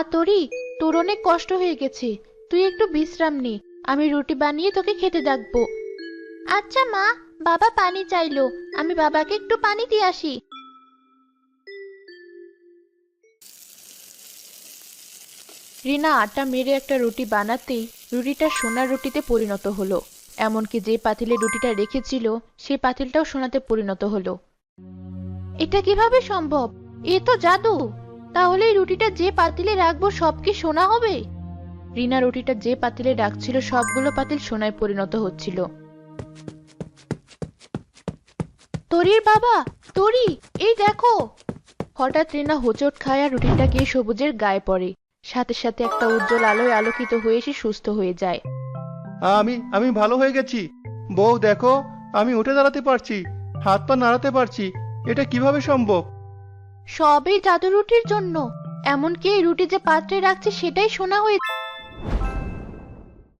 তোরি, তোর অনেক কষ্ট হয়ে গেছে, তুই একটু বিশ্রাম নে। আমি রুটি বানিয়ে তোকে খেতে ডাকবো। আচ্ছা মা, বাবা পানি চাইলো, আমি বাবাকে একটু পানি দিয়ে আসি। রিনা আটা মেরে একটা রুটি বানাতেই রুটিটা সোনার রুটিতে পরিণত হলো। এমনকি যে পাতিলে রুটিটা রেখেছিল সেই পাতিলটাও সোনাতে পরিণত হলো। এটা কিভাবে সম্ভব? এ তো জাদু। তাহলে এই রুটিটা যে পাতিলে রাখবো সব কি সোনা হবে? রিনা রুটিটা যে পাতিলে রাখছিল সবগুলো পাতিল সোনায় পরিণত হচ্ছিল। তরির বাবা, তরি, এই দেখো! হঠাৎ রিনা হোঁচট খায় আর রুটিটা গিয়ে সবুজের গায়ে পড়ে। সাথে সাথে একটা উজ্জ্বল আলোয় আলোকিত হয়ে সে সুস্থ হয়ে যায়। আমি আমি ভালো হয়ে গেছি। বউ দেখো, আমি উঠে দাঁড়াতে পারছি, হাত পা নাড়াতে পারছি। এটা কিভাবে সম্ভব? সবই জাদু রুটির জন্য। এমনকি এই রুটি যে পাত্রে রাখছে সেটাই সোনা হয়ে